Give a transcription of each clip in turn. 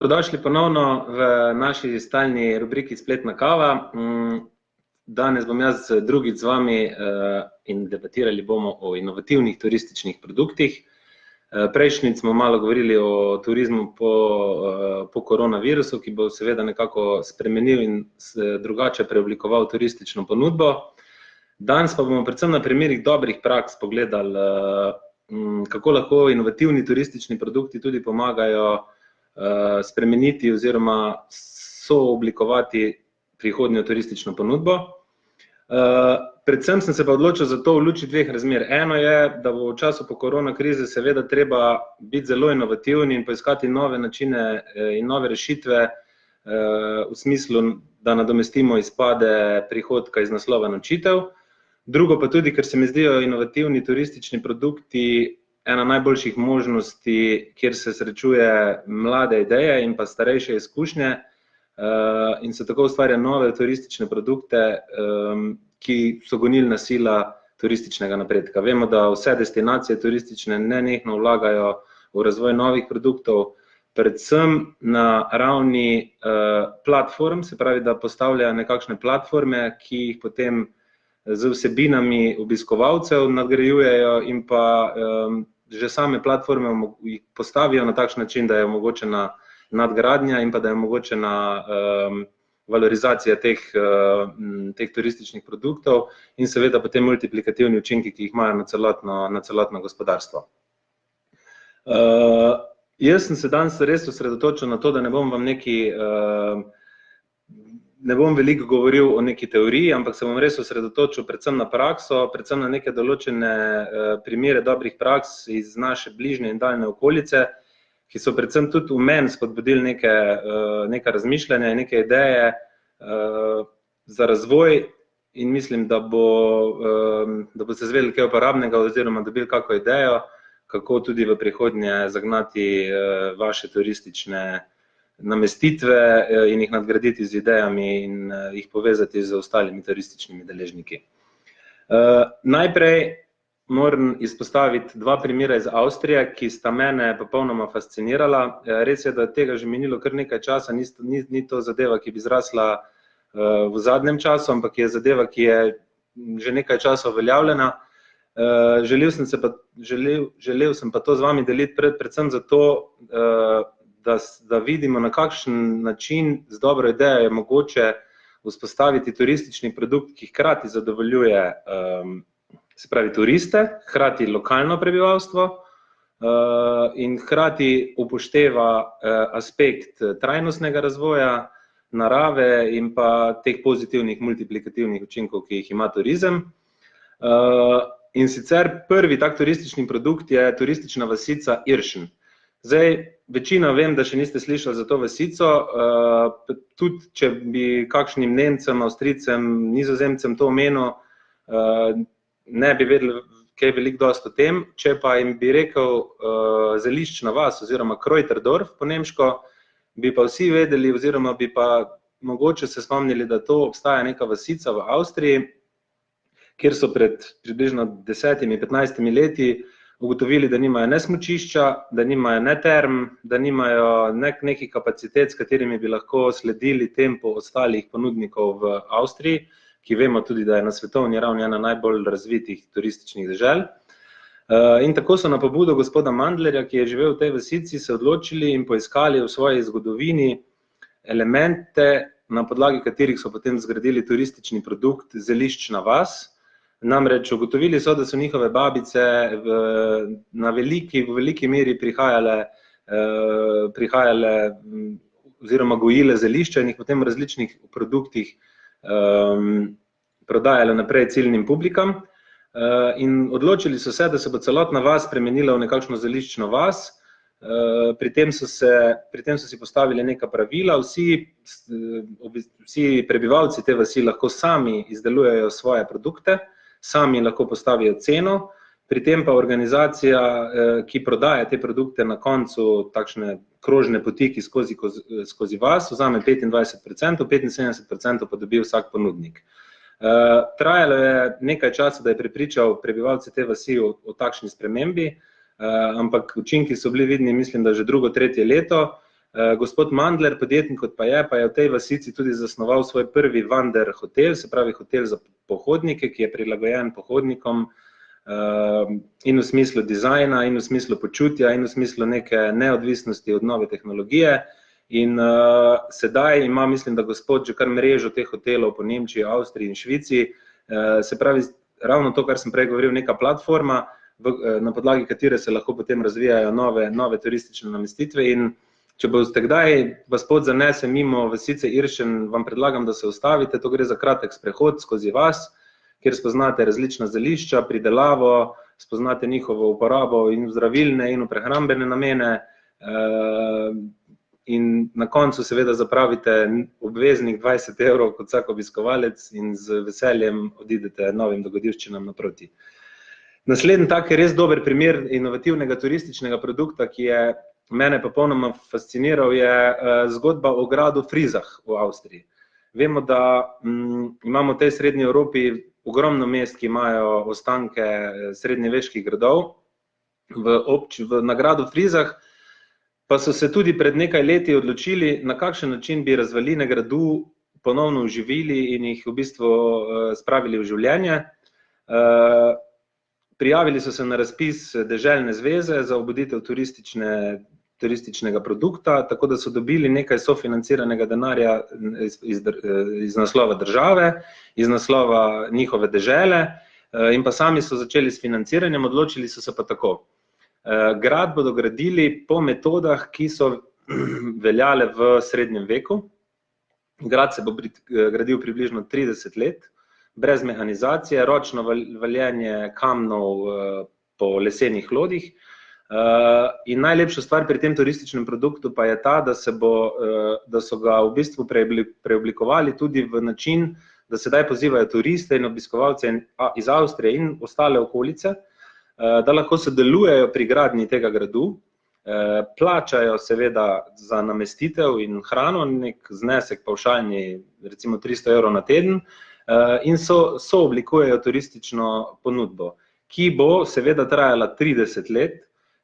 Dobrodošli ponovno v naši stalni rubriki Spletna kava. Danes bom jaz drugič z vami in debatirali bomo o inovativnih turističnih produktih. Prejšnjič smo malo govorili o turizmu po koronavirusu, ki bo seveda nekako spremenil in drugače preoblikoval turistično ponudbo. Danes pa bomo predvsem na primerih dobrih praks pogledali, kako lahko inovativni turistični produkti tudi pomagajo spremeniti oziroma sooblikovati prihodnjo turistično ponudbo. Predvsem sem se pa odločil za to v luči dveh razmer. Eno je, da bo v času po korona krize seveda treba biti zelo inovativni in poiskati nove načine in nove rešitve v smislu, da nadomestimo izpade prihodka iz naslova nočitev. Drugo pa tudi, ker se mi zdijo inovativni turistični produkti ena najboljših možnosti, kjer se srečuje mlade ideje in pa starejše izkušnje in se tako ustvarja nove turistične produkte, ki so gonilna sila turističnega napredka. Vemo, da vse destinacije turistične nenehno vlagajo v razvoj novih produktov, predvsem na ravni platform, se pravi, da postavljajo nekakšne platforme, ki jih potem z vsebinami obiskovalcev nadgrajujejo in pa že same platforme jih postavijo na takšen način, da je omogočena nadgradnja in pa da je omogočena valorizacija teh turističnih produktov in seveda potem multiplikativni učinki, ki jih imajo na celotno gospodarstvo. Jaz sem se danes res osredotočil na to, da ne bom vam ne bom veliko govoril o neki teoriji, ampak se bom res osredotočil predvsem na prakso, predvsem na neke določene primere dobrih praks iz naše bližnje in daljne okolice, ki so predvsem tudi v meni spodbudili neka razmišljanja in neke ideje za razvoj in mislim, da boste izvedeli kaj uporabnega oziroma dobili kako idejo, kako tudi v prihodnje zagnati vaše turistične namestitve in jih nadgraditi z idejami in jih povezati z ostalimi turističnimi deležniki. Najprej moram izpostaviti dva primera iz Avstrije, ki sta mene popolnoma fascinirala. Res je, da tega že minilo kar nekaj časa, ni to zadeva, ki bi zrasla v zadnjem času, ampak je zadeva, ki je že nekaj časa uveljavljena. Želel sem pa to z vami deliti predvsem zato, da vidimo, na kakšen način z dobro idejo je mogoče vzpostaviti turistični produkt, ki hkrati zadovoljuje se pravi turiste, hkrati lokalno prebivalstvo in hkrati upošteva aspekt trajnostnega razvoja, narave in pa teh pozitivnih multiplikativnih učinkov, ki jih ima turizem. In sicer prvi tak turistični produkt je turistična vasica Iršen. Zdaj, večina vem, da še niste slišali za to vasico, tudi če bi kakšnim Nemcem, Avstrijcem, Nizozemcem to omenil, ne bi vedeli kaj veliko dosti o tem, če pa jim bi rekel zeliščna vas oziroma Kreuterdorf po nemško, bi pa vsi vedeli oziroma bi pa mogoče se spomnili, da to obstaja neka vasica v Avstriji, kjer so pred približno 10–15 leti ugotovili, da nimajo ne smučišča, da nimajo ne term, da nimajo nekih kapacitet, s katerimi bi lahko sledili tempu ostalih ponudnikov v Avstriji, ki vemo tudi, da je na svetovni ravni ena najbolj razvitih turističnih dežel. In tako so na pobudo gospoda Mandlerja, ki je živel v tej vasici, se odločili in poiskali v svoji zgodovini elemente, na podlagi katerih so potem zgradili turistični produkt Zeliščna vas. Namreč ugotovili so, da so njihove babice v veliki meri prihajale oziroma gojile zelišča in jih potem v različnih produktih prodajale naprej ciljnim publikam. In odločili so se, da se bo celotna vas spremenila v nekakšno zeliščno vas. Pri tem so si postavili neka pravila, vsi prebivalci te vasi lahko sami izdelujejo svoje produkte, sami lahko postavijo ceno, pri tem pa organizacija, ki prodaja te produkte na koncu takšne krožne poti, ki skozi vas, vzame 25%, 75% pa dobi vsak ponudnik. Trajalo je nekaj časa, da je prepričal prebivalce te vasi o takšni spremembi, ampak učinki so bili vidni, mislim, da že drugo, tretje leto. Gospod Mandler, podjetnik kot pa je v tej vasici tudi zasnoval svoj prvi Wander hotel, se pravi hotel za pohodnike, ki je prilagojen pohodnikom in v smislu dizajna, in v smislu počutja, in v smislu neke neodvisnosti od nove tehnologije. In sedaj ima, mislim, da gospod že kar mrežo teh hotelov po Nemčiji, Avstriji in Švici, se pravi ravno to, kar sem prej govoril, neka platforma, na podlagi katere se lahko potem razvijajo nove turistične namestitve. In če boste kdaj vas pot zanese mimo vasice Iršen, vam predlagam, da se ustavite. To gre za kratek sprehod skozi vas, kjer spoznate različna zelišča, pridelavo, spoznate njihovo uporabo in v zdravilne in v prehrambene namene, in na koncu seveda zapravite obveznih 20 € kot vsak obiskovalec in z veseljem odidete novim dogodivščinam naproti. Naslednji tak je res dober primer inovativnega turističnega produkta, ki je mene popolnoma fasciniral, je zgodba o gradu Frizah v Avstriji. Vemo, da imamo v tej srednji Evropi ogromno mest, ki imajo ostanke srednjeveških gradov. Na gradu Frizah pa so se tudi pred nekaj leti odločili, na kakšen način bi razvaline gradu ponovno oživili in jih v bistvu spravili v življenje. Prijavili so se na razpis Deželne zveze za obuditev turističnega produkta, tako da so dobili nekaj sofinanciranega denarja iz naslova države, iz naslova njihove dežele, in pa sami so začeli s financiranjem. Odločili so se pa tako. Grad bodo gradili po metodah, ki so veljale v srednjem veku. Grad se bo gradil približno 30 let, brez mehanizacije, ročno valjenje kamnov po lesenih lodih. In najlepša stvar pri tem turističnem produktu pa je ta, da so ga v bistvu preoblikovali tudi v način, da sedaj pozivajo turiste in obiskovalce iz Avstrije in ostale okolice, da lahko sodelujejo pri gradnji tega gradu, plačajo seveda za namestitev in hrano, nek znesek pavšalni, recimo 300 € na teden, in sooblikujejo turistično ponudbo, ki bo seveda trajala 30 let.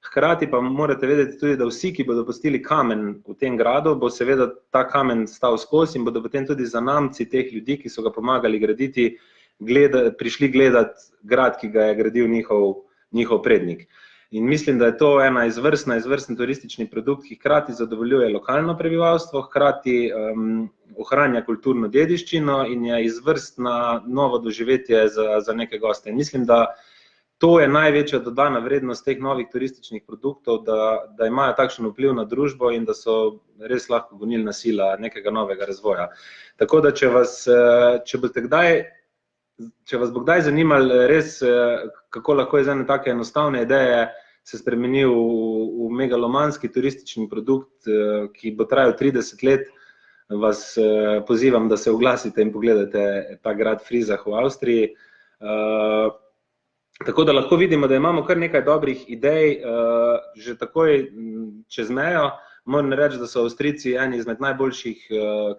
Hkrati pa morate vedeti tudi, da vsi, ki bodo pustili kamen v tem gradu, bo seveda ta kamen stal skozi in bodo potem tudi zanamci teh ljudi, ki so ga pomagali graditi, prišli gledati grad, ki ga je gradil njihov prednik. In mislim, da je to izvrsten turistični produkt, ki hkrati zadovoljuje lokalno prebivalstvo, hkrati ohranja kulturno dediščino in je izvrstna novo doživetje za neke goste. In mislim, da to je največja dodana vrednost teh novih turističnih produktov, da imajo takšen vpliv na družbo in da so res lahko gonilna sila nekega novega razvoja. Tako da, če vas bo kdaj zanimalo res, kako lahko iz ene take enostavne ideje se spremeni v megalomanski turistični produkt, ki bo trajal 30 let, vas pozivam, da se oglasite in pogledate ta grad Frizah v Avstriji. Tako da lahko vidimo, da imamo kar nekaj dobrih idej, že takoj čez mejo. Moram reči, da so Avstrijci eni izmed najboljših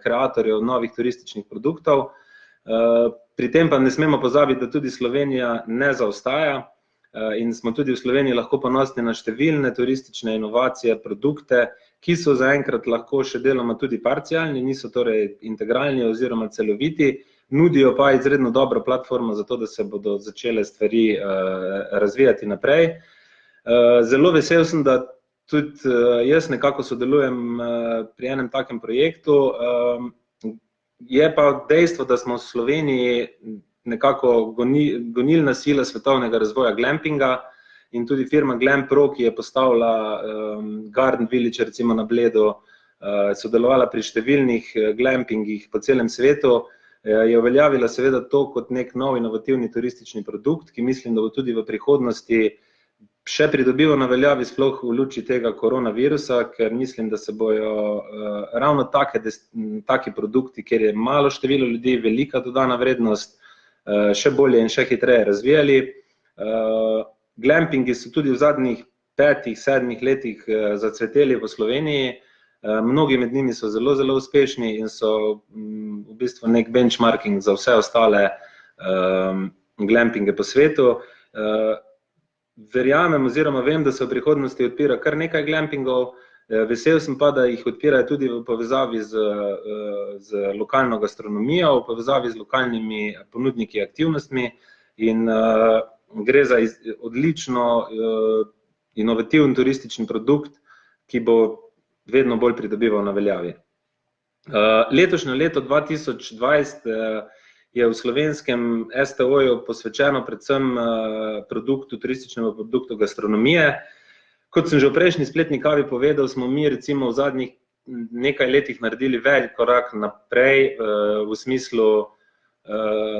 kreatorjev novih turističnih produktov. Pri tem pa ne smemo pozabiti, da tudi Slovenija ne zaostaja in smo tudi v Sloveniji lahko ponosni na številne turistične inovacije, produkte, ki so zaenkrat lahko še deloma tudi parcialni, niso torej integralni oziroma celoviti, nudijo pa izredno dobro platformo za to, da se bodo začele stvari razvijati naprej. Zelo vesel sem, da tudi jaz nekako sodelujem pri enem takem projektu. Je pa dejstvo, da smo v Sloveniji nekako gonilna sila svetovnega razvoja glampinga in tudi firma Glampro, ki je postavila Garden Village recimo na Bledu, sodelovala pri številnih glampingih po celem svetu, je uveljavila seveda to kot nek nov inovativni turistični produkt, ki mislim, da bo tudi v prihodnosti še pridobival na veljavi, sploh v luči tega koronavirusa, ker mislim, da se bojo ravno taki produkti, kjer je malo število ljudi, velika dodana vrednost, še bolje in še hitreje razvijali. Glampingi so tudi v zadnjih 5-7 letih zacveteli v Sloveniji. Mnogi med njimi so zelo, zelo uspešni in so v bistvu nek benchmarking za vse ostale glampinge po svetu. Verjamem oziroma vem, da se v prihodnosti odpira kar nekaj glampingov, Vesel sem pa, da jih odpirajo tudi v povezavi z lokalno gastronomijo, v povezavi z lokalnimi ponudniki aktivnostmi in gre za odlično inovativen turistični produkt, ki bo vedno bolj pridobival na veljavi. Letošnje leto 2020 je v slovenskem STO-ju posvečeno predvsem turističnemu produktu gastronomije. Kot sem že v prejšnji spletni kavi povedal, smo mi recimo v zadnjih nekaj letih naredili velik korak naprej v smislu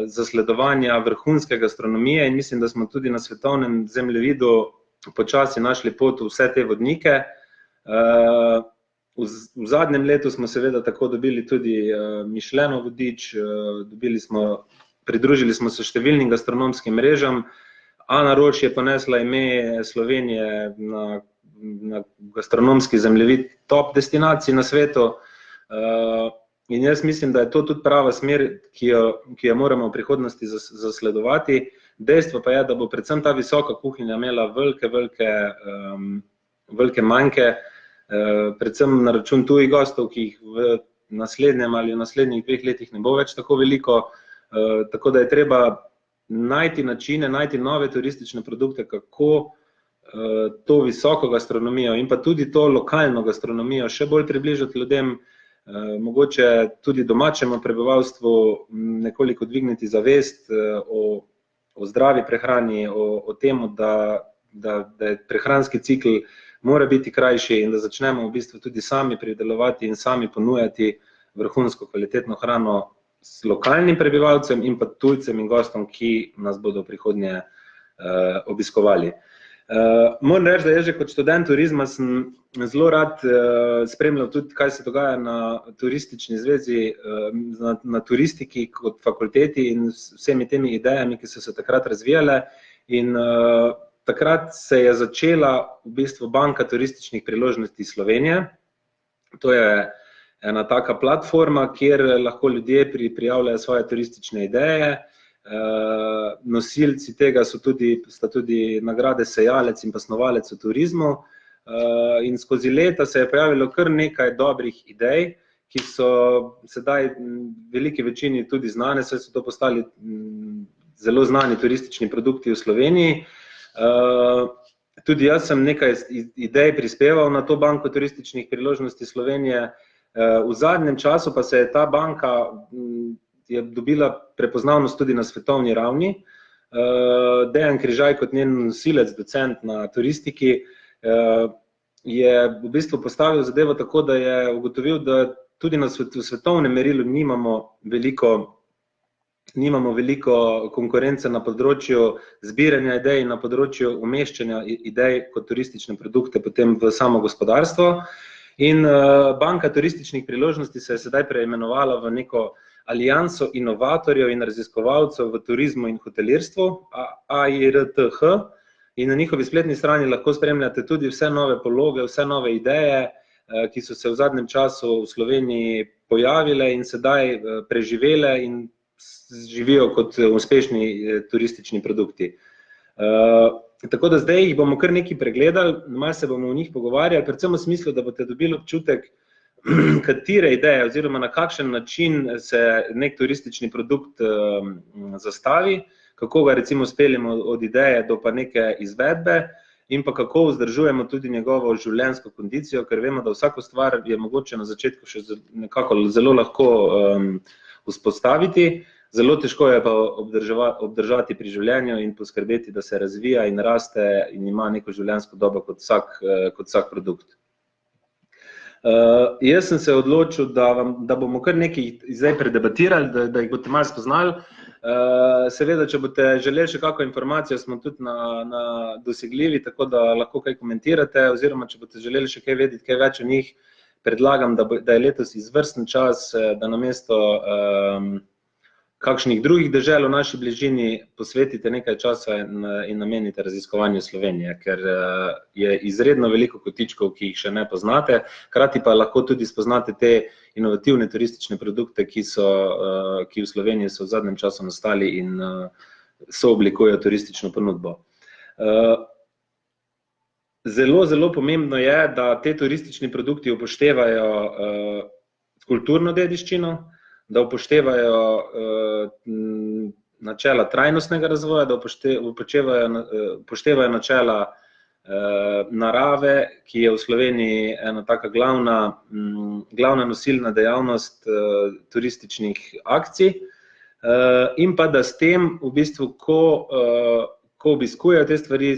zasledovanja vrhunske gastronomije in mislim, da smo tudi na svetovnem zemljevidu počasi našli pot v vse te vodnike. V zadnjem letu smo seveda tako dobili tudi Michelinov vodič, pridružili smo se številnim gastronomskim mrežam. Ana Roš je ponesla ime Slovenije na gastronomski zemljevid top destinacij na svetu. In jaz mislim, da je to tudi prava smer, ki jo moramo v prihodnosti zasledovati. Dejstvo pa je, da bo predvsem ta visoka kuhinja imela velike manjke, predvsem na račun tujih gostov, ki jih v naslednjem ali v naslednjih 2 letih ne bo več tako veliko. Tako da je treba najti načine, najti nove turistične produkte, kako to visoko gastronomijo in pa tudi to lokalno gastronomijo še bolj približati ljudem, mogoče tudi domačemu prebivalstvu nekoliko dvigniti zavest o zdravi prehrani, o tem, da je prehranski cikl mora biti krajši in da začnemo v bistvu tudi sami pridelovati in sami ponujati vrhunsko kvalitetno hrano s lokalnim prebivalcem in pa tujcem in gostom, ki nas bodo v prihodnje obiskovali. Moram reči, da jaz že kot študent turizma sem zelo rad spremljal tudi, kaj se dogaja na turistični zvezi, na turistiki kot fakulteti in vsemi temi idejami, ki so se takrat razvijale. In takrat se je začela v bistvu Banka turističnih priložnosti Slovenije. To je ena taka platforma, kjer lahko ljudje prijavljajo svoje turistične ideje. Nosilci tega sta tudi nagrade Sejalec in pa Snovalec v turizmu. In skozi leta se je pojavilo kar nekaj dobrih idej, ki so sedaj v veliki večini tudi znane, saj so to postali zelo znani turistični produkti v Sloveniji. Tudi jaz sem nekaj idej prispeval na to Banko turističnih priložnosti Slovenije. V zadnjem času pa se je ta banka je dobila prepoznavnost tudi na svetovni ravni. Dejan Križaj kot njen nosilec, docent na turistiki, je v bistvu postavil zadevo tako, da je ugotovil, da tudi v svetovnem merilu nimamo veliko konkurence na področju zbiranja idej, na področju umeščanja idej kot turistične produkte potem v samo gospodarstvo. In Banka turističnih priložnosti se je sedaj preimenovala v neko alianso inovatorjev in raziskovalcev v turizmu in hotelirstvu, AIRTH, in na njihovi spletni strani lahko spremljate tudi vse nove pologe, vse nove ideje, ki so se v zadnjem času v Sloveniji pojavile in sedaj preživele in živijo kot uspešni turistični produkti. Tako da zdaj jih bomo kar nekaj pregledali, malo se bomo o njih pogovarjali, predvsem v smislu, da boste dobili občutek, katere ideje oziroma na kakšen način se nek turistični produkt zastavi, kako ga recimo speljemo od ideje do pa neke izvedbe in pa kako vzdržujemo tudi njegovo življenjsko kondicijo, ker vemo, da vsako stvar je mogoče na začetku še nekako zelo lahko vzpostaviti, zelo težko je pa obdržati pri življenju in poskrbeti, da se razvija in raste in ima neko življenjsko dobo kot vsak produkt. Jaz sem se odločil, da bomo kar nekaj zdaj predebatirali, da jih boste malo spoznali. Seveda, če boste želeli še kakšno informacijo, smo tudi dosegljivi, tako da lahko kaj komentirate, oziroma če boste želeli še kaj vedeti, kaj več o njih, predlagam, da je letos izvrsten čas, da namesto kakšnih drugih dežel v naši bližini posvetite nekaj časa in namenite raziskovanju Slovenije, ker je izredno veliko kotičkov, ki jih še ne poznate, hkrati pa lahko tudi spoznate te inovativne turistične produkte, ki v Sloveniji so v zadnjem času nastali in sooblikujejo turistično ponudbo. Zelo, zelo pomembno je, da te turistični produkti upoštevajo kulturno dediščino, da upoštevajo načela trajnostnega razvoja, da upoštevajo načela narave, ki je v Sloveniji ena taka glavna nosilna dejavnost turističnih akcij, in pa da s tem v bistvu, ko obiskujejo te stvari,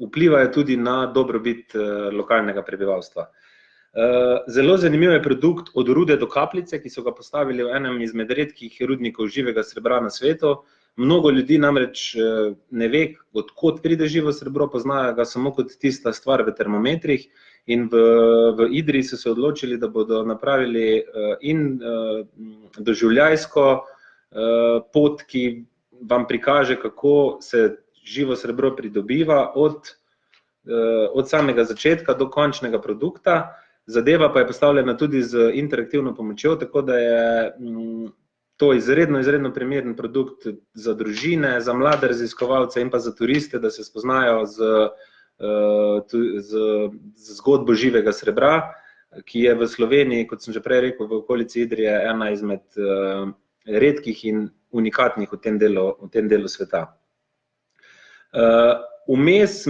vplivajo tudi na dobrobit lokalnega prebivalstva. Zelo zanimiv je produkt Od rude do kapljice, ki so ga postavili v enem izmed redkih rudnikov živega srebra na svetu. Mnogo ljudi namreč ne ve, od kod pride živo srebro, poznajo ga samo kot tista stvar v termometrih, in v Idriji so se odločili, da bodo napravili in doživljajsko pot, ki vam prikaže, kako se živo srebro pridobiva od samega začetka do končnega produkta. Zadeva pa je postavljena tudi z interaktivno pomočjo, tako da je to izredno primeren produkt za družine, za mlade raziskovalce in pa za turiste, da se spoznajo z zgodbo živega srebra, ki je v Sloveniji, kot sem že prej rekel, v okolici Idrije ena izmed redkih in unikatnih v tem delu sveta. Vmes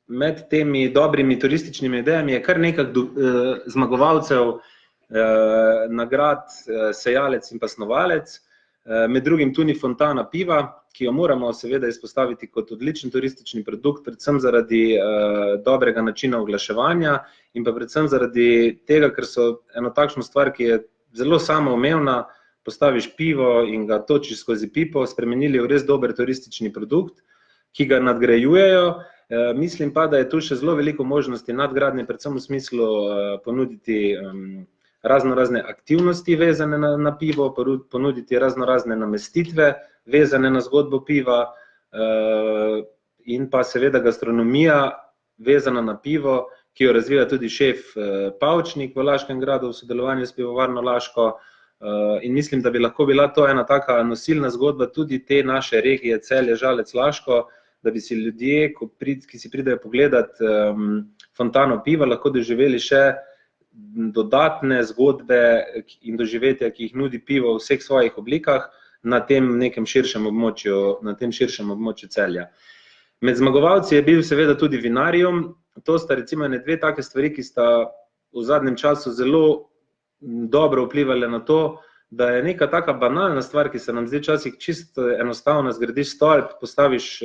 med temi dobrimi turističnimi idejami je kar nekaj zmagovalcev nagrad Sejalec in pa Snovalec, med drugim tudi Fontana piva, ki jo moramo seveda izpostaviti kot odličen turistični produkt, predvsem zaradi dobrega načina oglaševanja in pa predvsem zaradi tega, ker so eno takšno stvar, ki je zelo samoumevna, postaviš pivo in ga točiš skozi pipo, spremenili v res dober turistični produkt, ki ga nadgrajujejo. Mislim pa, da je tu še zelo veliko možnosti nadgradnje, predvsem v smislu ponuditi raznorazne aktivnosti vezane na pivo, ponuditi raznorazne namestitve vezane na zgodbo piva in pa seveda gastronomija vezana na pivo, ki jo razvija tudi šef Pavčnik v Laškem gradu v sodelovanju s pivovarno Laško, in mislim, da bi lahko bila to ena taka nosilna zgodba tudi te naše regije Celje, Žalec, Laško, da bi si ljudje, ki si pridejo pogledat Fontano piva, lahko doživeli še dodatne zgodbe in doživetja, ki jih nudi pivo v vseh svojih oblikah na tem nekem širšem območju Celja. Med zmagovalci je bil seveda tudi Vinarium. To sta recimo dve take stvari, ki sta v zadnjem času zelo dobro vplivali na to, da je neka taka banalna stvar, ki se nam zdi včasih čisto enostavna, zgradiš stolp, postaviš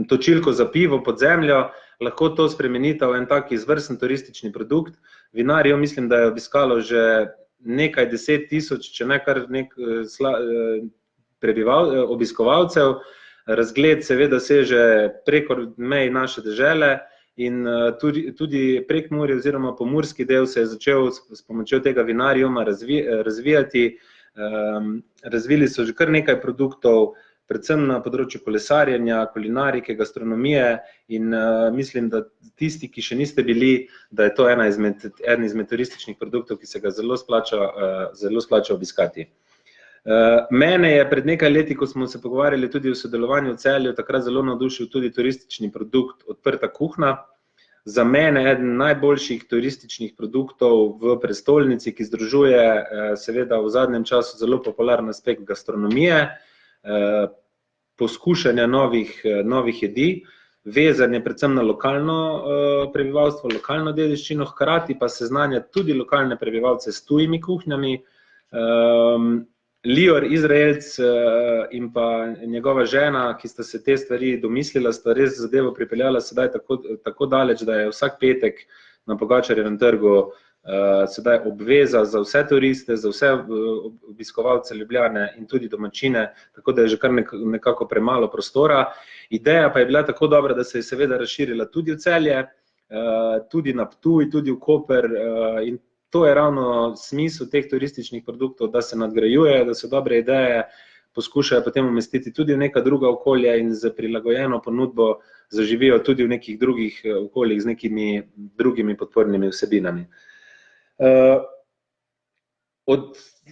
točilko za pivo pod zemljo, lahko to spremenita v en tak izvrsten turistični produkt. Vinarijo mislim, da je obiskalo že nekaj 10 tisoč, če ne kar obiskovalcev. Razgled seveda seže preko mej naše dežele in tudi Prekmurje oziroma pomurski del se je začel s pomočjo tega Vinarijuma razvijati. Razvili so že kar nekaj produktov, predvsem na področju kolesarjenja, kulinarike, gastronomije, in mislim, da tisti, ki še niste bili, da je to eden izmed turističnih produktov, ki se ga zelo splača obiskati. Mene je pred nekaj leti, ko smo se pogovarjali tudi o sodelovanju v Celju, takrat zelo navdušil tudi turistični produkt Odprta kuhna. Za mene eden najboljših turističnih produktov v prestolnici, ki združuje seveda v zadnjem času zelo popularen aspekt gastronomije, poskušanja novih jedi, vezanje predvsem na lokalno prebivalstvo, lokalno dediščino, hkrati pa seznanja tudi lokalne prebivalce s tujimi kuhnjami. Lior Izraelc in pa njegova žena, ki sta se te stvari domislila, sta res zadevo pripeljala sedaj tako daleč, da je vsak petek na Pogačarjevem trgu sedaj obveza za vse turiste, za vse obiskovalce Ljubljane in tudi domačine, tako da je že kar nekako premalo prostora. Ideja pa je bila tako dobra, da se je seveda razširila tudi v Celje, tudi na Ptuj, tudi v Koper, in to je ravno smisel teh turističnih produktov, da se nadgrajujejo, da se dobre ideje poskušajo potem umestiti tudi v neka druga okolja in z prilagojeno ponudbo zaživijo tudi v nekih drugih okoljih z nekimi drugimi podpornimi vsebinami. Od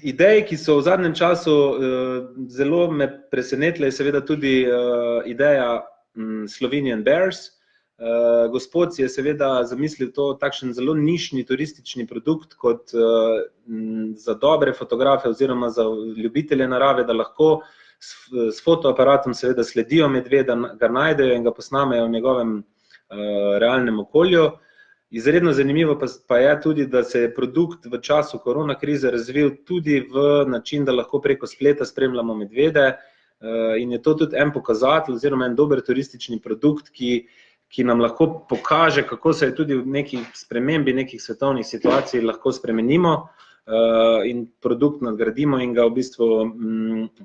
Ideje, ki so v zadnjem času zelo me presenetile, je seveda tudi ideja Slovenian Bears. Gospod si je seveda zamislil to takšen zelo nišni turistični produkt kot za dobre fotografe oziroma za ljubitelje narave, da lahko s fotoaparatom seveda sledijo medveda, ga najdejo in ga posnamejo v njegovem realnem okolju. Izredno zanimivo pa je tudi, da se je produkt v času korona krize razvil tudi v način, da lahko preko spleta spremljamo medvede in je to tudi en pokazatelj oziroma en dober turistični produkt, ki nam lahko pokaže, kako se je tudi v nekih spremembi, nekih svetovnih situacij lahko spremenimo in produkt nadgradimo in ga v bistvu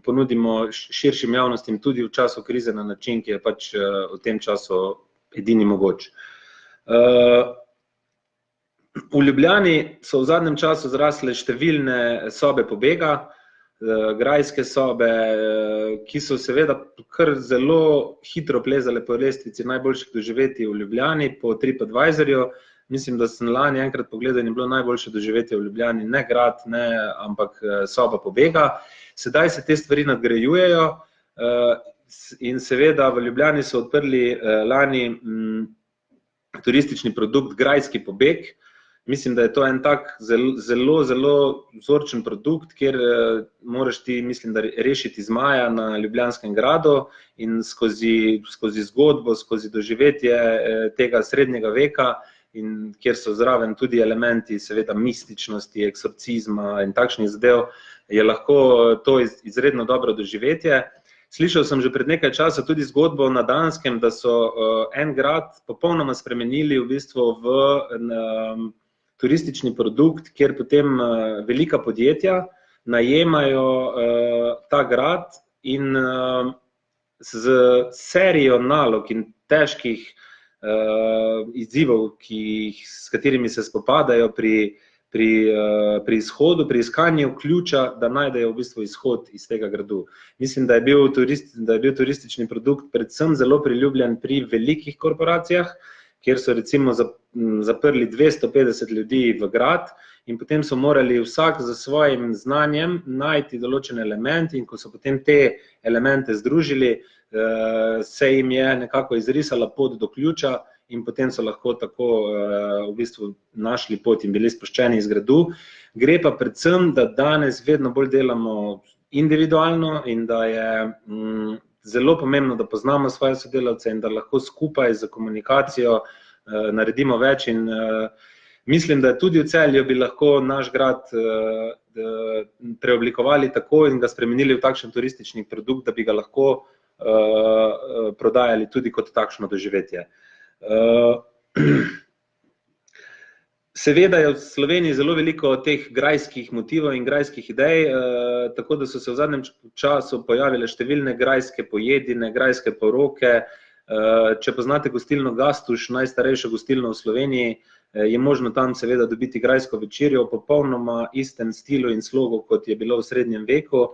ponudimo širšim javnostim tudi v času krize na način, ki je pač v tem času edini mogoč. V Ljubljani so v zadnjem času zrasle številne sobe pobega, grajske sobe, ki so seveda kar zelo hitro plezale po lestvici najboljših doživetij v Ljubljani, po TripAdvisorju. Mislim, da sem lani enkrat pogledal in je bilo najboljše doživetje v Ljubljani, ne grad, ne, ampak soba pobega. Sedaj se te stvari nadgrajujejo in seveda v Ljubljani so odprli lani turistični produkt Grajski pobeg. Mislim, da je to en tak zelo vzorčen produkt, kjer moraš ti, mislim, da rešiti zmaja na Ljubljanskem gradu in skozi zgodbo, skozi doživetje tega srednjega veka in kjer so zraven tudi elementi seveda mističnosti, eksorcizma in takšnih zadev, je lahko to izredno dobro doživetje. Slišal sem že pred nekaj časa tudi zgodbo na Danskem, da so en grad popolnoma spremenili v bistvu v turistični produkt, kjer potem velika podjetja najemajo ta grad in z serijo nalog in težkih izzivov, s katerimi se spopadajo pri izhodu, pri iskanju ključa, da najdejo v bistvu izhod iz tega gradu. Mislim, da je bil turistični produkt predvsem zelo priljubljen pri velikih korporacijah, kjer so recimo zaprli 250 ljudi v grad in potem so morali vsak za svojim znanjem najti določen element in ko so potem te elemente združili, se jim je nekako izrisala pot do ključa in potem so lahko tako v bistvu našli pot in bili spuščeni iz gradu. Gre pa predvsem, da danes vedno bolj delamo individualno in da je zelo pomembno, da poznamo svoje sodelavce in da lahko skupaj za komunikacijo naredimo več in mislim, da tudi v Celju bi lahko naš grad preoblikovali tako in ga spremenili v takšen turistični produkt, da bi ga lahko prodajali tudi kot takšno doživetje. Seveda je v Sloveniji zelo veliko teh grajskih motivov in grajskih idej, tako da so se v zadnjem času pojavile številne grajske pojedine, grajske poroke. Če poznate gostilno Gastuž, najstarejšo gostilno v Sloveniji, je možno tam seveda dobiti grajsko večerjo v popolnoma istem stilu in slogu, kot je bilo v srednjem veku.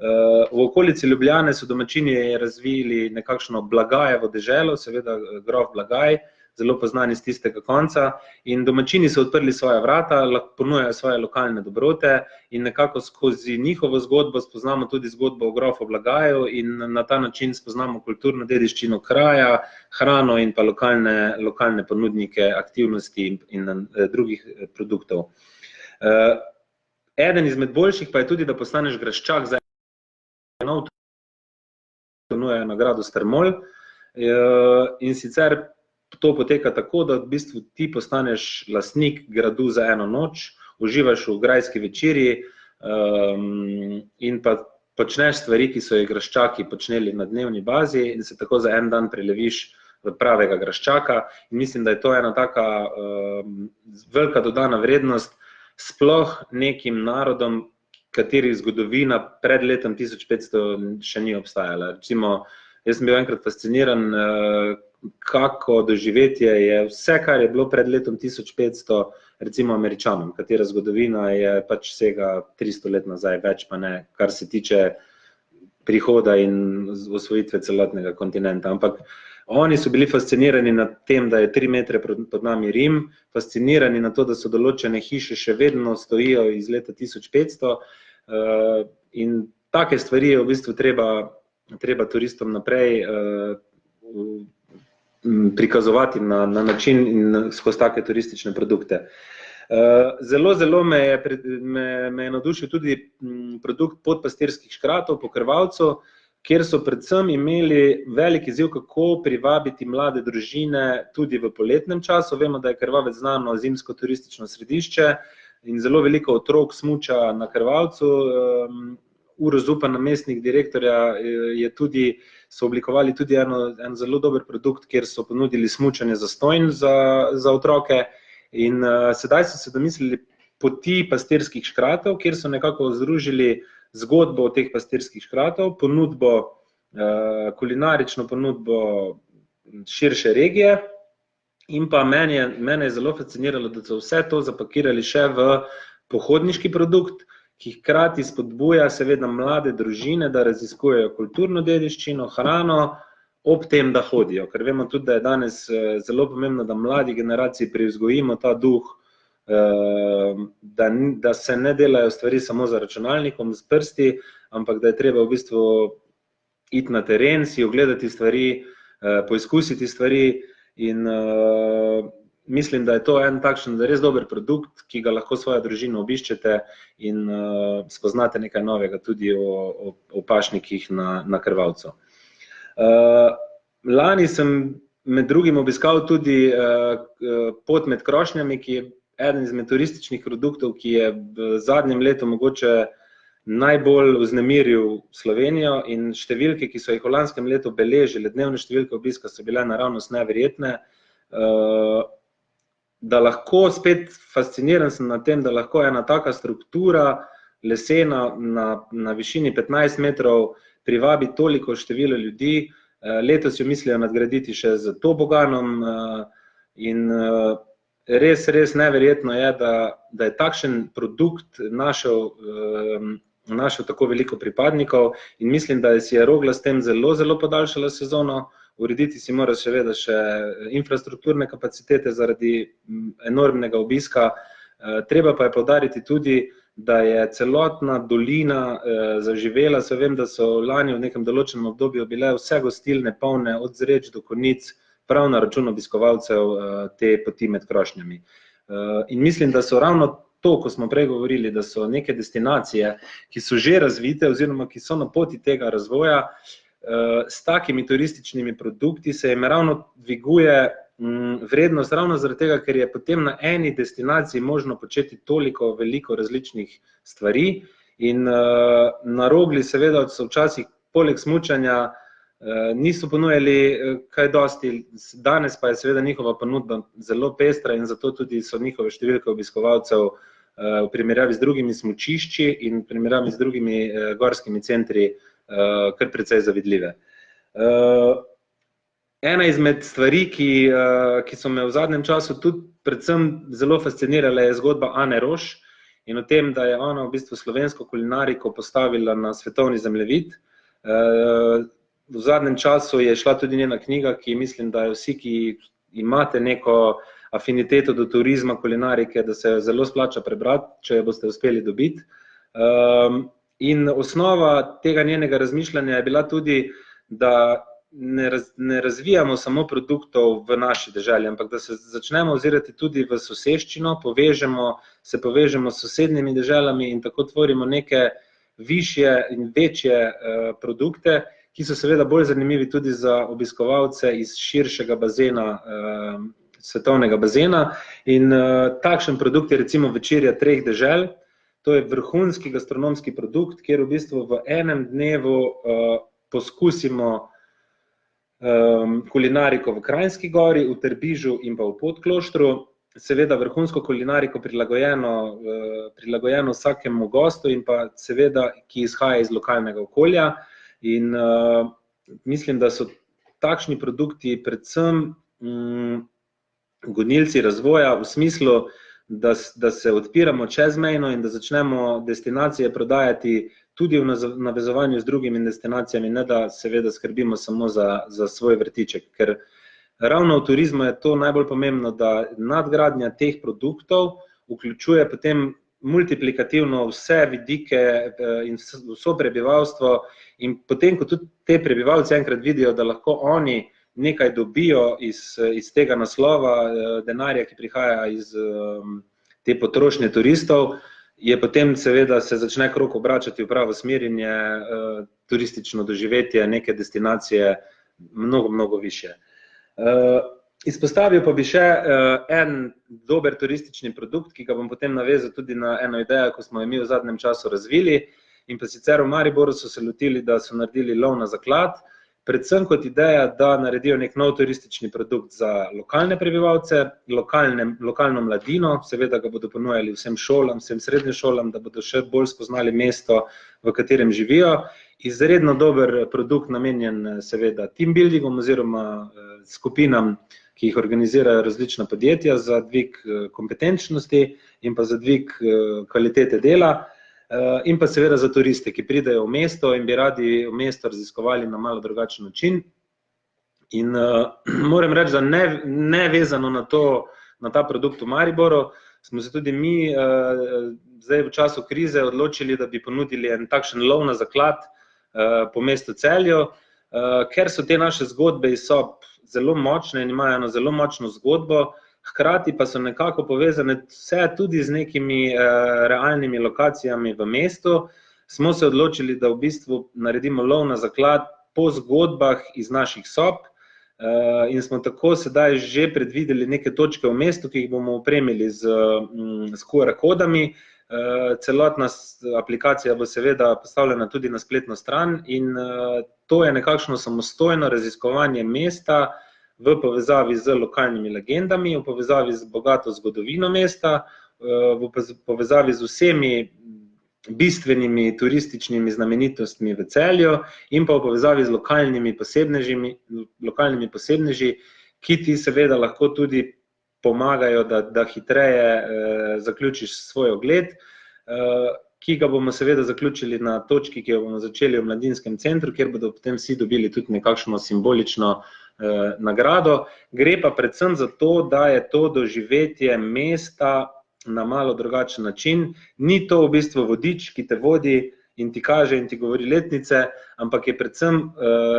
V okolici Ljubljane so domačini razvili nekakšno Blagajevo deželo, seveda grof Blagaj, zelo poznan iz tistega konca, in domačini so odprli svoja vrata, ponujajo svoje lokalne dobrote in nekako skozi njihovo zgodbo spoznamo tudi zgodbo o grofu Blagaju in na ta način spoznamo kulturno dediščino kraja, hrano in pa lokalne ponudnike aktivnosti in drugih produktov. Eden izmed boljših pa je tudi, da postaneš graščak za eno ponujajo nagrado Strmol in sicer to poteka tako, da v bistvu ti postaneš lastnik gradu za eno noč, uživaš v grajski večerji in pa počneš stvari, ki so jih graščaki počneli na dnevni bazi in se tako za en dan preleviš v pravega graščaka. In mislim, da je to ena taka velika dodana vrednost sploh nekim narodom, katerih zgodovina pred letom 1500 še ni obstajala. Recimo, jaz sem bil enkrat fasciniran, kako doživetje je vse, kar je bilo pred letom 1500, recimo Američanom, katera zgodovina je pač vsega 300 let nazaj, več pa ne, kar se tiče prihoda in osvojitve celotnega kontinenta. Ampak oni so bili fascinirani nad tem, da je 3 metre pod nami Rim, fascinirani na to, da so določene hiše še vedno stojijo iz leta 1500 In take stvari je v bistvu treba turistom naprej prikazovati na način in skozi take turistične produkte. Zelo me je navdušil tudi produkt podpastirskih škratov po Krvavcu, kjer so predvsem imeli velik izziv, kako privabiti mlade družine tudi v poletnem času. Vemo, da je Krvavec znano zimsko turistično središče in zelo veliko otrok smuča na Krvavcu. Uroš Zupan, namestnik direktorja, so oblikovali tudi en zelo dober produkt, kjer so ponudili smučanje zastonj za otroke. In sedaj so se domislili poti pastirskih škratov, kjer so nekako združili zgodbo teh pastirskih škratov, kulinarično ponudbo širše regije. In pa mene je zelo fasciniralo, da so vse to zapakirali še v pohodniški produkt, ki hkrati spodbuja seveda mlade družine, da raziskujejo kulturno dediščino, hrano, ob tem, da hodijo. Ker vemo tudi, da je danes zelo pomembno, da mladi generaciji privzgojimo ta duh, da se ne delajo stvari samo za računalnikom, s prsti, ampak da je treba v bistvu iti na teren, si ogledati stvari, poizkusiti stvari in mislim, da je to en takšen res dober produkt, ki ga lahko svojo družino obiščete in spoznate nekaj novega tudi o pašnikih na Krvavcu. Lani sem med drugim obiskal tudi pot med krošnjami, ki je eden izmed turističnih produktov, ki je v zadnjem letu mogoče najbolj vznemiril Slovenijo, in številke, ki so jih v lanskem letu beležile, dnevne številke obiska so bile naravnost neverjetne. Da lahko, spet fasciniran sem nad tem, da lahko ena taka struktura lesena na višini 15 metrov privabi toliko število ljudi. Letos jo mislijo nadgraditi še z toboganom in res neverjetno je, da je takšen produkt našel tako veliko pripadnikov in mislim, da si je Rogla s tem zelo podaljšala sezono. Urediti si mora seveda še infrastrukturne kapacitete zaradi enormnega obiska. Treba pa je poudariti tudi, da je celotna dolina zaživela. Se vem, da so lani v nekem določenem obdobju bile vse gostilne polne od Zreč do Konjic, prav na račun obiskovalcev te poti med krošnjami. In mislim, da so ravno to, ko smo prej govorili, da so neke destinacije, ki so že razvite oziroma ki so na poti tega razvoja, s takimi turističnimi produkti se jim ravno dviguje vrednost, ravno zaradi tega, ker je potem na eni destinaciji možno početi toliko veliko različnih stvari. In na Rogli seveda so včasih poleg smučanja niso ponujali kaj dosti, danes pa je seveda njihova ponudba zelo pestra in zato tudi so njihove številke obiskovalcev v primerjavi z drugimi smučišči in v primerjavi z drugimi gorskimi centri kar precej zavidljive. Ena izmed stvari, ki so me v zadnjem času tudi predvsem zelo fascinirale, je zgodba Ane Roš in o tem, da je ona v bistvu slovensko kulinariko postavila na svetovni zemljevid. V zadnjem času je šla tudi njena knjiga, ki mislim, da je vsi, ki imate neko afiniteto do turizma, kulinarike, da se jo zelo splača prebrati, če jo boste uspeli dobiti. In osnova tega njenega razmišljanja je bila tudi, da ne razvijamo samo produktov v naši deželi, ampak da se začnemo ozirati tudi v soseščino, se povežemo s sosednjimi deželami in tako tvorimo neke višje in večje produkte, ki so seveda bolj zanimivi tudi za obiskovalce iz širšega bazena, svetovnega bazena. In takšen produkt je recimo večerja treh dežel. To je vrhunski gastronomski produkt, kjer v bistvu v enem dnevu poskusimo kulinariko v Kranjski Gori, v Trbižu in pa v Podkloštru. Seveda vrhunsko kulinariko prilagojeno vsakemu gostu in pa seveda, ki izhaja iz lokalnega okolja. In mislim, da so takšni produkti predvsem gonilci razvoja v smislu, da se odpiramo čezmejno in da začnemo destinacije prodajati tudi v navezovanju z drugimi destinacijami, ne da seveda skrbimo samo za svoj vrtiček. Ker ravno v turizmu je to najbolj pomembno, da nadgradnja teh produktov vključuje potem multiplikativno vse vidike in vso prebivalstvo, in potem, ko tudi te prebivalci enkrat vidijo, da lahko oni nekaj dobijo iz tega naslova denarja, ki prihaja iz te potrošnje turistov, je potem seveda se začne krog obračati v pravo smer in je turistično doživetje neke destinacije mnogo, mnogo više. Izpostavil pa bi še en dober turistični produkt, ki ga bom potem navezal tudi na eno idejo, ko smo jo mi v zadnjem času razvili, in pa sicer v Mariboru so se lotili, da so naredili lov na zaklad, predvsem kot ideja, da naredijo nek nov turistični produkt za lokalne prebivalce, lokalno mladino, seveda ga bodo ponujali vsem šolam, vsem srednjim šolam, da bodo še bolj spoznali mesto, v katerem živijo. Izredno dober produkt, namenjen seveda team buildingom oziroma skupinam, ki jih organizirajo različna podjetja za dvig kompetenčnosti in pa za dvig kvalitete dela, in pa seveda za turiste, ki pridejo v mesto in bi radi v mesto raziskovali na malo drugačen način. In moram reči, da ne vezano na ta produkt v Mariboru, smo se tudi mi zdaj v času krize odločili, da bi ponudili en takšen lov na zaklad po mestu Celju, ker so te naše zgodbe iz sob zelo močne in imajo eno zelo močno zgodbo, hkrati pa so nekako povezane vse tudi z nekimi realnimi lokacijami v mestu, smo se odločili, da v bistvu naredimo lov na zaklad po zgodbah iz naših sob, in smo tako sedaj že predvideli neke točke v mestu, ki jih bomo opremili s QR kodami. Celotna aplikacija bo seveda postavljena tudi na spletno stran in to je nekakšno samostojno raziskovanje mesta v povezavi z lokalnimi legendami, v povezavi z bogato zgodovino mesta, v povezavi z vsemi bistvenimi turističnimi znamenitostmi v Celju in pa v povezavi z lokalnimi posebneži, ki ti seveda lahko tudi pomagajo, da hitreje zaključiš svoj ogled, ki ga bomo seveda zaključili na točki, ki jo bomo začeli v Mladinskem centru, kjer bodo potem vsi dobili tudi nekakšno simbolično nagrado. Gre pa predvsem za to, da je to doživetje mesta na malo drugačen način. Ni to v bistvu vodič, ki te vodi in ti kaže in ti govori letnice, ampak je predvsem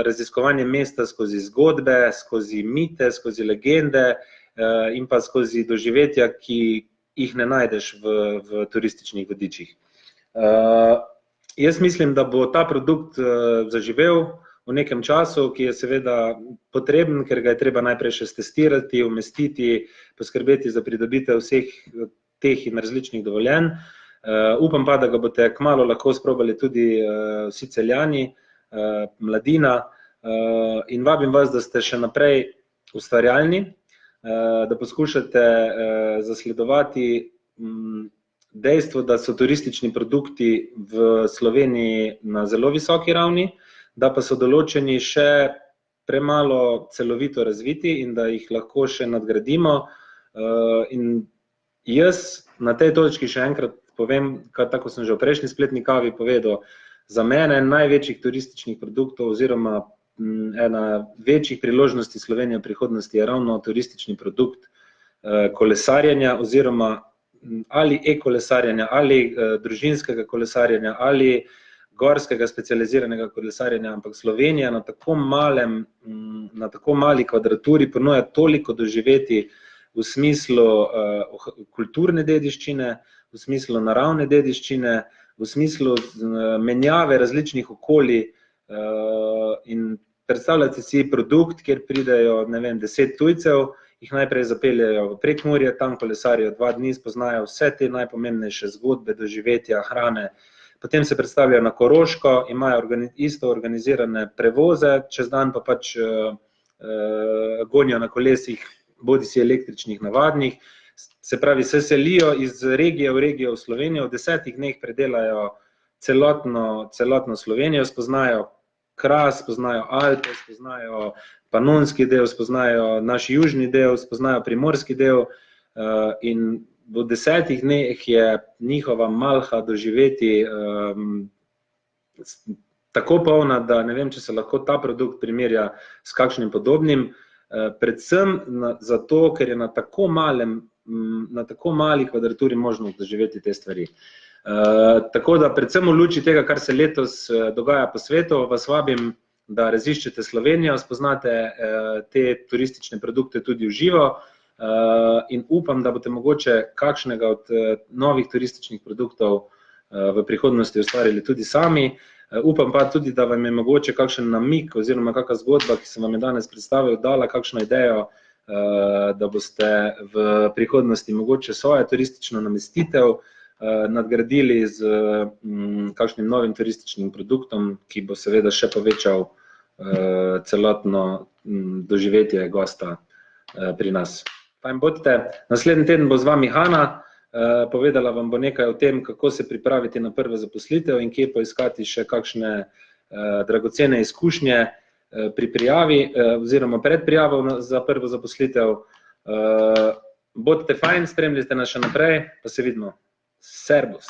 raziskovanje mesta skozi zgodbe, skozi mite, skozi legende, in pa skozi doživetja, ki jih ne najdeš v turističnih vodičih. Jaz mislim, da bo ta produkt zaživel v nekem času, ki je seveda potreben, ker ga je treba najprej še stestirati, umestiti, poskrbeti za pridobitev vseh teh in različnih dovoljenj. Upam pa, da ga boste kmalu lahko sprobali tudi vsi Celjani, mladina, in vabim vas, da ste še naprej ustvarjalni, da poskušate zasledovati dejstvo, da so turistični produkti v Sloveniji na zelo visoki ravni, da pa so določeni še premalo celovito razviti in da jih lahko še nadgradimo. In jaz na tej točki še enkrat povem, tako sem že v prejšnji spletni kavi povedal, za mene največjih turističnih produktov oziroma ena večjih priložnosti Slovenije v prihodnosti je ravno turistični produkt kolesarjenja oziroma ali e-kolesarjenja, ali družinskega kolesarjenja, ali gorskega specializiranega kolesarjenja, ampak Slovenija na tako mali kvadraturi ponuja toliko doživeti v smislu kulturne dediščine, v smislu naravne dediščine, v smislu menjave različnih okolij, in predstavljate si produkt, kjer pridejo, ne vem, 10 tujcev, jih najprej zapeljejo v Prekmurje, tam kolesarijo 2 dni, spoznajo vse te najpomembnejše zgodbe, doživetja, hrane, potem se predstavljajo na Koroško, imajo isto organizirane prevoze, čez dan pa pač gonijo na kolesih, bodisi električnih, navadnih, se pravi, se selijo iz regije v regijo v Slovenijo, v 10 dneh predelajo celotno Slovenijo, spoznajo Kras, spoznajo Alpe, spoznajo Panonski del, spoznajo naš južni del, spoznajo primorski del, in v 10 dneh je njihova malha doživeti tako polna, da ne vem, če se lahko ta produkt primerja s kakšnim podobnim, predvsem zato, ker je na tako malem na tako mali kvadraturi možno doživeti te stvari. Tako da predvsem v luči tega, kar se letos dogaja po svetu, vas vabim, da raziščete Slovenijo, spoznate te turistične produkte tudi v živo in upam, da boste mogoče kakšnega od novih turističnih produktov v prihodnosti ustvarili tudi sami. Upam pa tudi, da vam je mogoče kakšen namik oziroma kakšna zgodba, ki sem vam je danes predstavil, dala kakšno idejo, da boste v prihodnosti mogoče svojo turistično namestitev nadgradili z kakšnim novim turističnim produktom, ki bo seveda še povečal celotno doživetje gosta pri nas. Fajn bodite. Naslednji teden bo z vami Hana, povedala vam bo nekaj o tem, kako se pripraviti na prvo zaposlitev in kje poiskati še kakšne dragocene izkušnje pri prijavi oziroma pred prijavo za prvo zaposlitev. Bodite fajn, spremljajte nas še naprej, pa se vidimo. Servus.